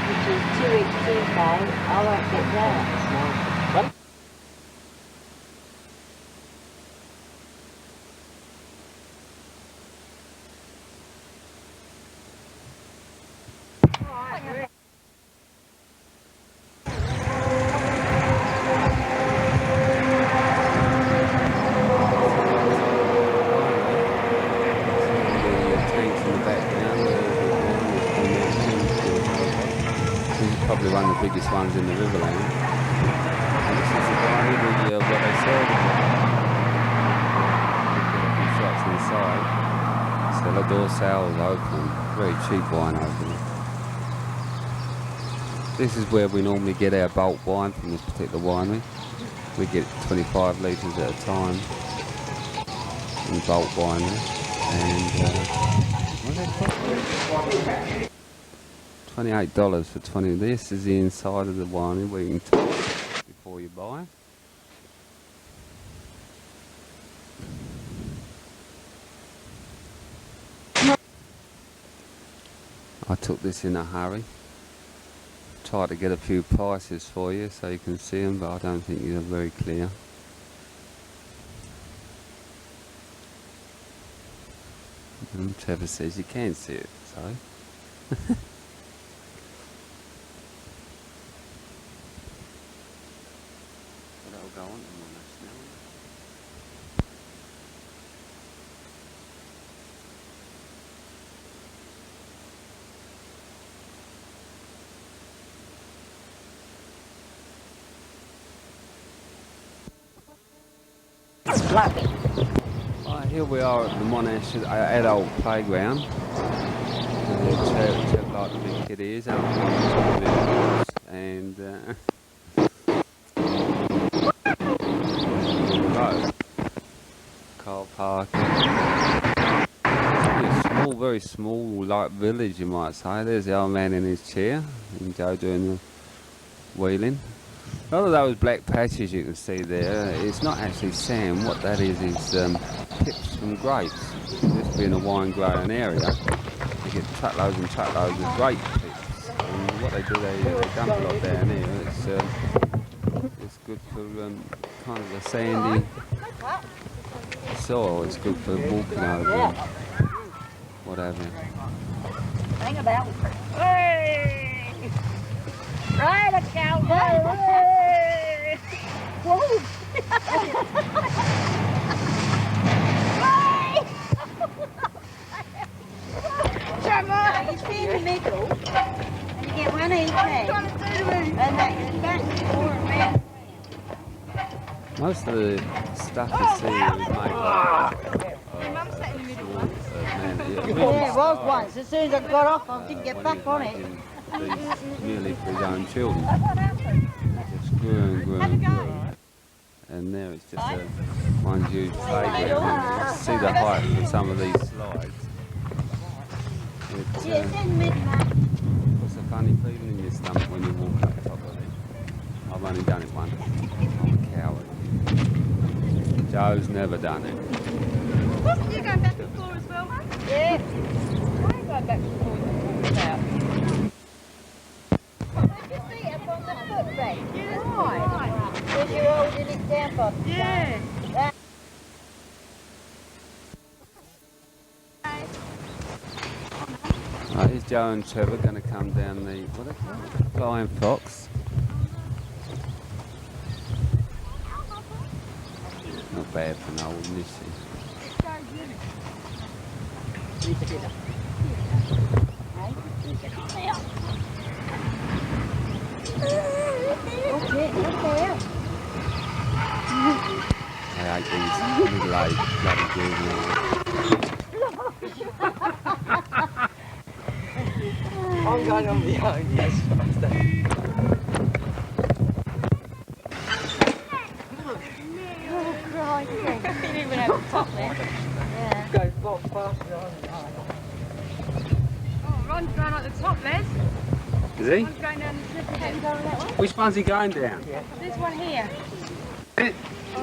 which is 2 weeks Tuesday, I won't get there. Probably one of the biggest ones in the Riverland. And this is the winery where they serve it. A few shops inside. Cellar door sales open. Very cheap wine opening. This is where we normally get our bulk wine from this particular winery. We get 25 litres at a time in bulk winery. And $28 for 20. This is the inside of the winery where you can taste before you buy. I took this in a hurry. try to get a few prices for you so you can see them, but I don't think they're very clear. And Trevor says you can see it, so. But I'll go on to Monash now. Right, here we are at the Monash adult playground. Trev like the big kid is, out on top of it. And car parking. It's a small, very small, like village, you might say. There's the old man in his chair, and Joe doing the wheeling. A lot of those black patches you can see there, it's not actually sand. What that is pips from grapes. This being a wine growing area, you get truckloads and truckloads of grape pips. And what they do, they dump a lot down here. It's good for kind of a sandy soil. It's good for walking over and what have you. Hang about. Hey! Right, a cowboy! Hey! Whoa! Trevor! You see in the middle, and you get one each hand, and that back and forth, man. Most of the stuff you see is made Yeah, it was once. As soon as I got off, I didn't get back on it. Merely for his own children. Just grew and grew and grew. And there it's just one huge playground. You can see the height of some of these slides. What's a funny feeling in your stomach when you walk up top of it? I've only done it once. I'm a coward. Joe's never done it. You going back before as well, mate? Yeah. Why are you going back before without? Because you're holding it down, Bob. Yeah. Right, here's Joe and Trevor going to come down the, what they call it? Flying Fox. Not bad for an old Missy. I hate these middle-aged bloody juveniles. I'm going on my own, yes, faster. Oh, Christ. You didn't even have the top there. Yeah. Go far faster on. Oh, Ron's going up the top, Les. Is he? Ron's going down the slippery bit. Which one's he going down? This one here.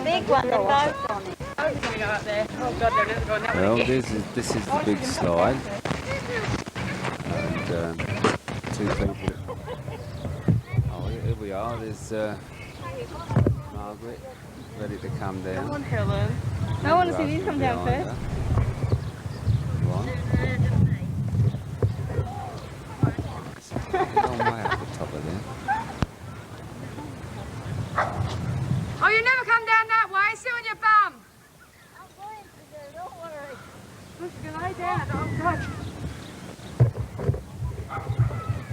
Big one, they're both on it. I'm going to go up there. Oh, God, they're never going that Well, way again. this is the big slide. And two people. Oh, here we are. There's Margaret ready to come down. Come on, Helen. I want to see these come down first. Long way up the top of there. Oh, you never come down that way. Sit on your bum. I'm going to do, don't worry. Look, you can lay down. Oh, God.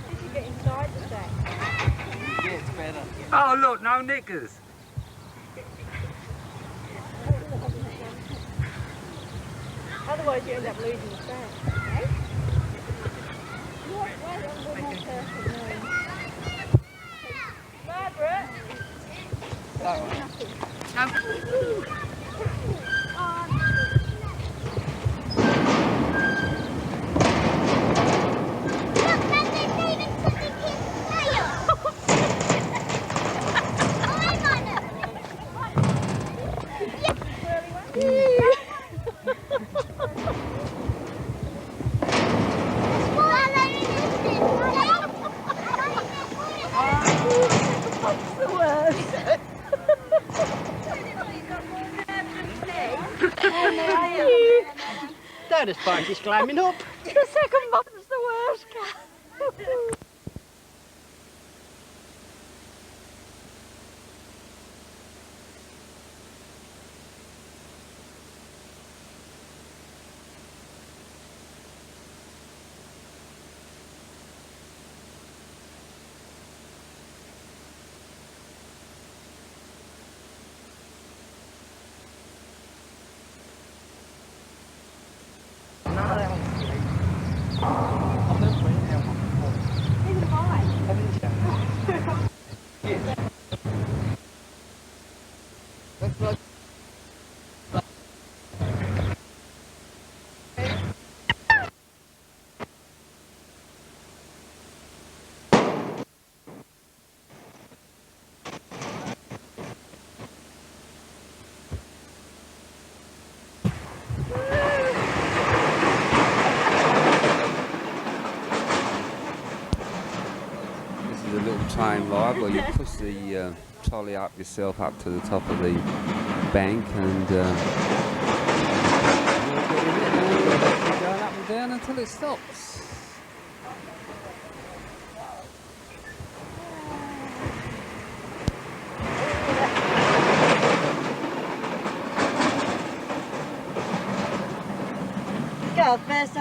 Did you get inside the sack? Yeah, it's better. Oh, look, no knickers. Otherwise, you end up losing the sack. Eh? Margaret. Don't as far as he's climbing up. The second bottom's the worst, Kat. This is a little train ride where you push the trolley up yourself up to the top of the bank and you'll get in it and you'll keep going up and down until it stops. God, first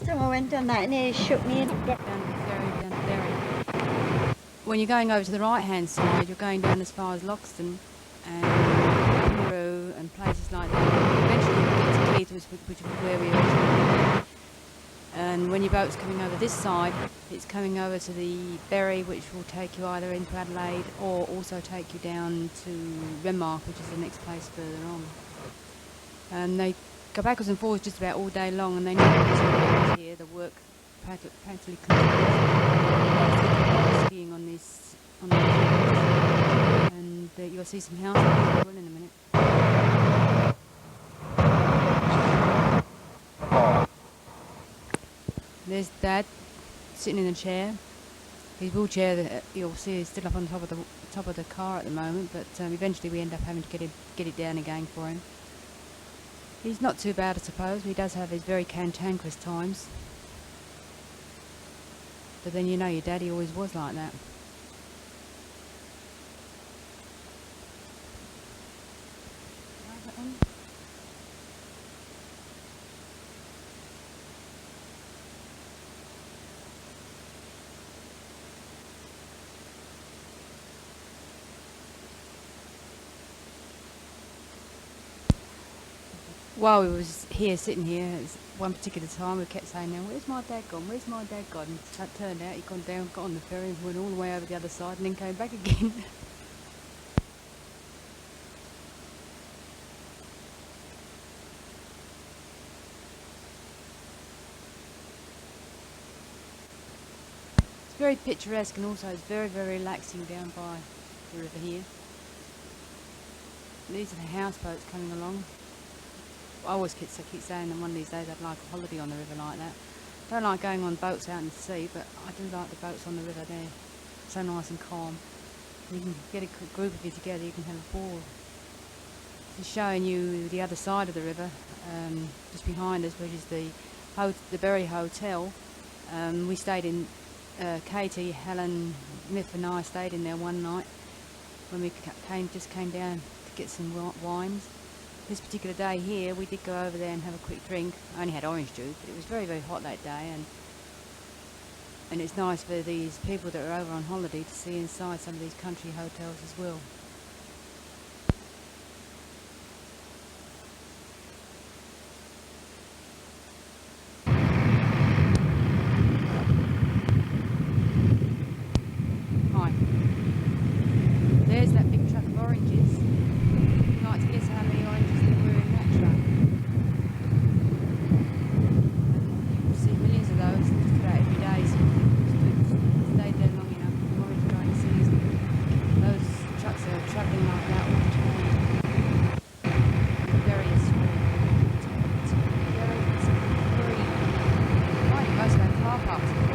time I went on that, it nearly shook me in. When you're going over to the right-hand side, you're going down as far as Loxton and Peru and places like that. Eventually you get to Keith, which is where we originally. And when your boat's coming over this side, it's coming over to the Berry, which will take you either into Adelaide or also take you down to Renmark, which is the next place further on. And they go backwards and forwards just about all day long, and they know here the work practically continues. Skiing on this, and you'll see some houses in a minute. There's Dad sitting in a chair. His wheelchair that you'll see is still up on top of the car at the moment, but eventually we end up having to get it down again for him. He's not too bad, I suppose. He does have his very cantankerous times. But then you know your daddy always was like that. While we was here, sitting here, at one particular time we kept saying, now where's my dad gone, where's my dad gone? And it turned out he'd gone down, got on the ferry and went all the way over the other side and then came back again. It's very picturesque and also it's very, very relaxing down by the river here. These are the houseboats coming along. I always keep saying that one of these days I'd like a holiday on the river like that. I don't like going on boats out in the sea, but I do like the boats on the river there. So nice and calm. You can get a group of you together, you can have a ball. Just showing you the other side of the river, just behind us, which is the Berry Hotel. We stayed in, Katie, Helen, Miff and I stayed in there one night when we just came down to get some wines. This particular day here, we did go over there and have a quick drink. I only had orange juice, but it was very, very hot that day, and it's nice for these people that are over on holiday to see inside some of these country hotels as well. Hi. There's that big truck of oranges. You'd like to guess how many oranges there were in that truck. You see millions of those just about every day. So stayed there long enough. The orange growing season. Those trucks are travelling like that all the time. Various very, like most of our car parks.